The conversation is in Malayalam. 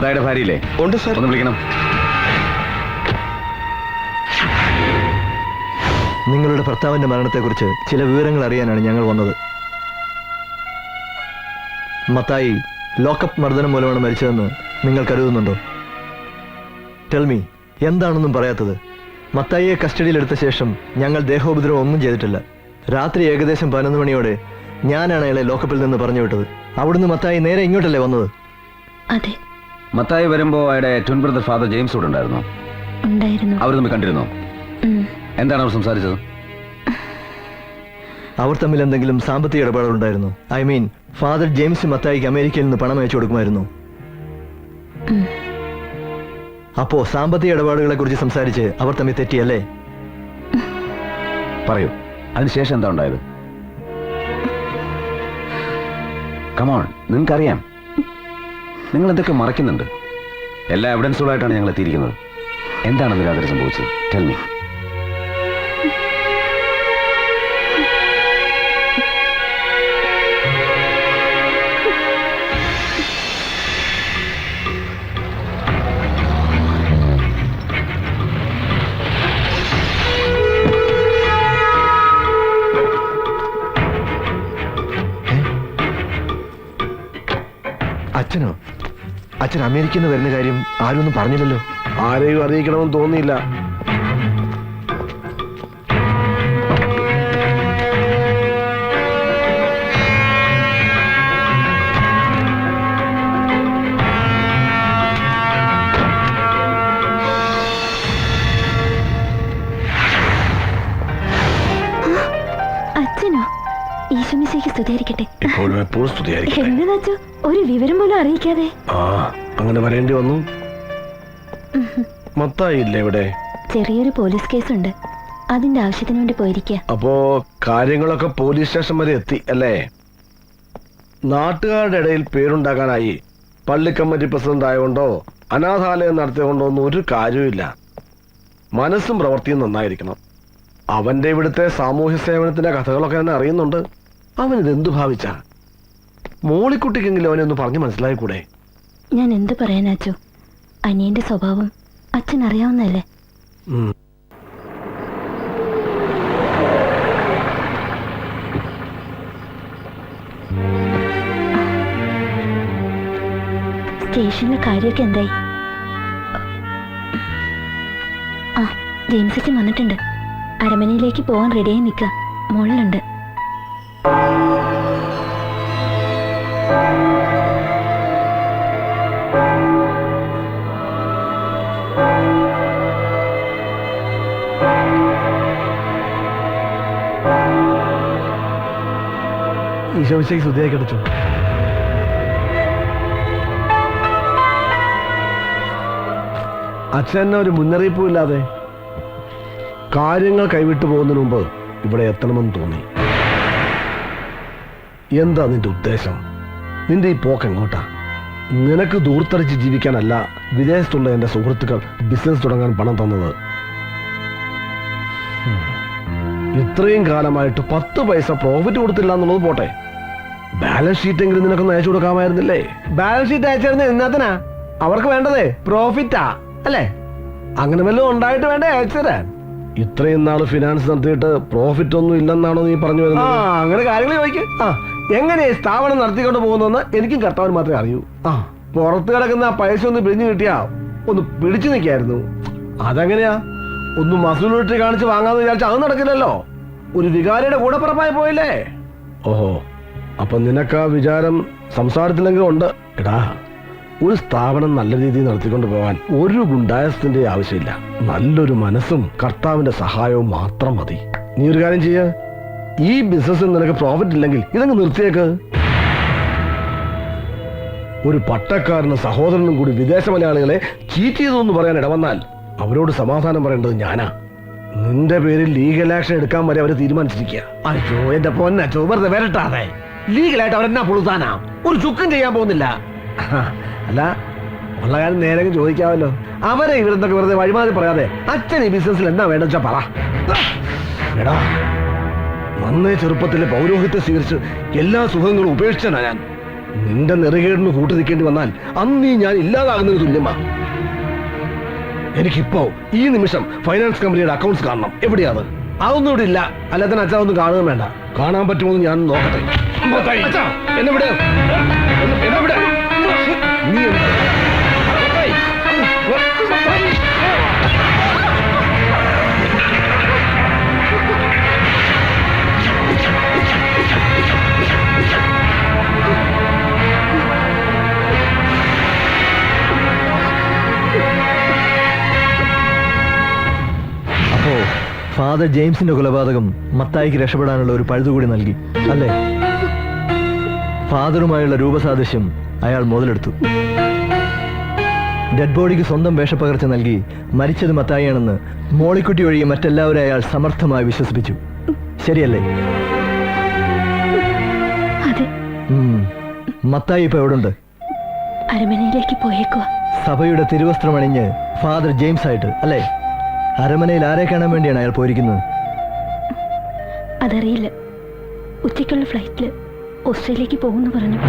മത്തായിയുടെ ഭാര്യയില്ലേ? ഉണ്ട് സാർ. ഒന്ന് വിളിക്കണം. നിങ്ങളുടെ ഭർത്താവിന്റെ മരണത്തെക്കുറിച്ച് ചില വിവരങ്ങൾ അറിയാനാണ് ഞങ്ങൾ വന്നത്. മത്തായി ലോക്കപ്പ് മർദ്ദനം മൂലമാണ് മരിച്ചതെന്ന് നിങ്ങൾ കരുതുന്നുണ്ടോ? ടെൽമി, എന്താണെന്നും പറയാത്തത്? മത്തായിയെ കസ്റ്റഡിയിലെടുത്ത ശേഷം ഞങ്ങൾ ദേഹോപദ്രവം ഒന്നും ചെയ്തിട്ടില്ല. രാത്രി ഏകദേശം 11 മണിയോടെ ഞാനാണ് അയാളെ ലോക്കപ്പിൽ നിന്ന് പറഞ്ഞു വിട്ടത്. അവിടുന്ന് മത്തായി നേരെ ഇങ്ങോട്ടല്ലേ വന്നത്? അതെ. മത്തായി വരുമ്പോ അയാളുടെ ട്വിൻ ബ്രദർ ഫാദർ ജെയിംസ് കൂടെ ഉണ്ടായിരുന്നോ? ഉണ്ടായിരുന്നു. അവർ തമ്മിൽ കണ്ടിരുന്നോ? എന്താണ് അവർ സംസാരിച്ചത്? അവർ തമ്മിൽ എന്തെങ്കിലും സാമ്പത്തിക ഇടപാടുണ്ടായിരുന്നു? ഐ മീൻ, ഫാദർ ജെയിംസ് മത്തായിക്ക് അമേരിക്കയിൽ നിന്ന് പണം അയച്ചു കൊടുക്കുമായിരുന്നു. അപ്പോ സാമ്പത്തിക ഇടപാടുകളെ കുറിച്ച് സംസാരിച്ച് അവർ തമ്മിൽ തെറ്റിയല്ലേ? പറയൂ, അതിനുശേഷം എന്താ ഉണ്ടായത്? കമോൺ, നിങ്ങൾക്കറിയാം. നിങ്ങൾ എന്തൊക്കെ മറയ്ക്കുന്നുണ്ട്. എല്ലാ എവിഡൻസുകളായിട്ടാണ് ഞങ്ങൾ എത്തിയിരിക്കുന്നത്. എന്താണ് അതിൽ രാത്രി സംഭവിച്ചത്? Tell me. അച്ഛനോ? അച്ഛൻ അമേരിക്കയിൽ നിന്ന് വരുന്ന കാര്യം ആരും ഒന്നും പറഞ്ഞില്ലല്ലോ. ആരെയും അറിയിക്കണമെന്ന് തോന്നിയില്ല. അച്ഛനോ? ഈശോമിശിഹായ്ക്ക് സ്തുതിയായിരിക്കട്ടെ. എപ്പോഴും എപ്പോഴും സ്തുതിയായിരിക്കട്ടെ. എന്താ ഒരു വിവരം പോലും അറിയിക്കാതെ? അങ്ങനെ വരേണ്ടി വന്നു. മത്തായി ഇല്ലേ ഇവിടെ? ചെറിയൊരു പോലീസ് കേസുണ്ട്, അതിന്റെ ആവശ്യത്തിന് വേണ്ടി പോയിരിക്കുക. അപ്പോ കാര്യങ്ങളൊക്കെ പോലീസ് സ്റ്റേഷൻ വരെ എത്തി അല്ലേ? നാട്ടുകാരുടെ ഇടയിൽ പേരുണ്ടാക്കാനായി പള്ളി കമ്മിറ്റി പ്രസിഡന്റ് ആയതുകൊണ്ടോ അനാഥാലയം നടത്തിയതുകൊണ്ടോ ഒന്നും ഒരു കാര്യവുമില്ല. മനസ്സും പ്രവൃത്തിയും നന്നായിരിക്കണം. അവന്റെ ഇവിടുത്തെ സാമൂഹ്യ സേവനത്തിന്റെ കഥകളൊക്കെ തന്നെ അറിയുന്നുണ്ട്. അവനിതെന്തു ഭാവിച്ച? മോളിക്കുട്ടിക്കെങ്കിലും അവനൊന്ന് പറഞ്ഞു മനസ്സിലായിക്കൂടെ? ഞാൻ എന്ത് പറയാനാച്ചോ, അനിയന്റെ സ്വഭാവം അച്ഛൻ അറിയാവുന്നല്ലേ. സ്റ്റേഷനിലെ കാര്യമൊക്കെ എന്തായി? ആ, ജെയിംസ് അച്ഛൻ വന്നിട്ടുണ്ട്. അരമനയിലേക്ക് പോവാൻ റെഡിയായി നിൽക്കുക. മുകളിലുണ്ട്. ഈശോമിശിഹായ്ക്ക് സ്തുതിയായിരിക്കട്ടെ. അച്ഛൻ ഒരു മുന്നറിയിപ്പും ഇല്ലാതെ കാര്യങ്ങൾ കൈവിട്ടു പോകുന്നതിന് മുമ്പ് ഇവിടെ എത്തണമെന്ന് തോന്നി. എന്താ നിന്റെ ഉദ്ദേശം? നിന്റെ ഈ പോക്ക് എങ്ങോട്ടാ? നിനക്ക് ദൂർത്തടിച്ച് ജീവിക്കാനല്ല വിദേശത്തുള്ള എന്റെ സുഹൃത്തുക്കൾ ബിസിനസ് തുടങ്ങാൻ പണം തന്നത്. ഇത്രയും കാലമായിട്ട് 10 പൈസ പ്രോഫിറ്റ് കൊടുത്തില്ല എന്നുള്ളത് പോട്ടെ, ബാലൻസ് ഷീറ്റ് എങ്കിലും നിനക്കൊന്ന് അയച്ചു കൊടുക്കാമായിരുന്നില്ലേ? Balance sheet അയച്ചിരുന്ന എന്നാത്തിനാ? അവർക്ക് വേണ്ടതേ പ്രോഫിറ്റാ അല്ലേ? അങ്ങനെ വല്ലതും ഉണ്ടായിട്ട് വേണ്ടേ അയച്ചു തരാൻ? ഇത്രയും നാള് ഫിനാൻസ് നടത്തിയിട്ട് പ്രോഫിറ്റ് ഒന്നും ഇല്ലെന്നാണോ നീ പറഞ്ഞു വരുന്നത്? അങ്ങനെ കാര്യങ്ങൾ ചോദിക്കും. എങ്ങനെ സ്ഥാപനം നടത്തിക്കൊണ്ട് പോകുന്നെന്ന് എനിക്കും കർത്താവിന് മാത്രമേ അറിയൂ. പുറത്ത് കിടക്കുന്ന ആ പൈസ ഒന്ന് പിടിഞ്ഞു കിട്ടിയാ ഒന്ന് പിടിച്ചു നിൽക്കായിരുന്നു. അതെങ്ങനെയാ? ഒന്ന് മസൂലിറ്റി കാണിച്ച് വാങ്ങാന്ന് വിചാരിച്ച അത് നടക്കില്ലല്ലോ. ഒരു വികാരിയുടെ കൂടെ പുറപ്പായി പോയില്ലേ? ഓഹോ, അപ്പൊ നിനക്ക് ആ വിചാരം സംസാരത്തിലെങ്കിലും ഉണ്ട്. എടാ, ഒരു സ്ഥാപനം നല്ല രീതിയിൽ നടത്തിക്കൊണ്ട് പോകാൻ ഒരു ഗുണ്ടായസത്തിന്റെ ആവശ്യമില്ല. നല്ലൊരു മനസ്സും കർത്താവിന്റെ സഹായവും മാത്രം മതി. നീ ഒരു കാര്യം ചെയ്യ, ഈ ബിസിനസ്സിൽ നിനക്ക് പ്രോഫിറ്റ് ഇല്ലെങ്കിൽ ഇതങ്ങ് നിർത്തിയേക്ക്. ഒരു പട്ടക്കാരനും സഹോദരനും കൂടി വിദേശ മലയാളികളെ ചീറ്റ് ചെയ്തു എന്ന് പറയാൻ ഇടവന്നാൽ അവരോട് സമാധാനം പറയേണ്ടത് ഞാനാ. നിന്റെ പേരിൽ ലീഗൽ ആക്ഷൻ എടുക്കാൻ വരെ അവര് തീരുമാനിച്ചിരിക്കുക. അയ്യോ എന്റെ പൊന്നച്ചോ, വെറുതെ വരട്ടാതെ. ലീഗലായിട്ട് അവരെന്നാ പുളുത്താനാ? ഒരു ചുക്കും ചെയ്യാൻ പോകുന്നില്ല. അല്ല, ഉള്ള കാര്യം നേരെ ചോദിക്കാമല്ലോ. അവരെ ഇവരെന്തൊക്കെ വെറുതെ വഴിമാറി പറയാതെ അച്ഛൻ ഈ ബിസിനസ്സിൽ എന്നാ വേണ്ട വെച്ചാ പറ. എടാ, നന്നേ ചെറുപ്പത്തിലെ പൗരോഹിത്യം സ്വീകരിച്ച് എല്ലാ സുഖങ്ങളും ഉപേക്ഷിച്ചാ ഞാൻ. നിന്റെ നെറുകേടിന് കൂട്ടു നിൽക്കേണ്ടി വന്നാൽ അന്ന് ഞാൻ ഇല്ലാതാകുന്നതിന് തുല്യമാ. എനിക്കിപ്പോ ഈ നിമിഷം ഫൈനാൻസ് കമ്പനിയുടെ അക്കൗണ്ട്സ് കാണണം. എവിടെയാണ്? അതൊന്നും ഇവിടെ ഇല്ല. അല്ലാതെ അച്ഛാ ഒന്നും കാണുകയും വേണ്ട. കാണാൻ പറ്റുമോ എന്ന് ഞാൻ നോക്കട്ടെ. അച്ഛാ, എന്നെ വിടെ. എന്നെ വിടെ. നീ അപ്പോ ഫാദർ ജെയിംസിന്റെ കൊലപാതകം മത്തായിക്ക് രക്ഷപ്പെടാനുള്ള ഒരു പഴുതുകൂടി നൽകി അല്ലേ? ഫാദറുമായുള്ള രൂപസാദൃശ്യം അയാൾ മുതലെടുത്തു. ഡെഡ് ബോഡിക്ക് സ്വന്തം വേഷപ്പകർച്ച നൽകി മരിച്ചത് മത്തായിയാണെന്ന് മോളിക്കുട്ടി ഒഴികെ മറ്റെല്ലാവരും അയാൾ സമർത്ഥമായി വിശ്വസിപ്പിച്ചു. ശരിയല്ലേ? അതെ. മത്തായി ഇപ്പൊ എവിടുണ്ട്? അരമനയിലേക്ക് പോയേക്കുവാ. സഭയുടെ തിരുവസ്ത്രമണിഞ്ഞ് ഫാദർ ജെയിംസ് ആയിട്ട് അല്ലേ? അരമനയിൽ ആരെ കാണാൻ വേണ്ടിയാണ് അയാൾ പോയിരിക്കുന്നത്? അതറിയില്ല. ഉച്ചയ്ക്കുള്ള ഫ്ലൈറ്റില് ഓസ്ട്രേലിയക്ക് പോകുന്നു പറഞ്ഞു.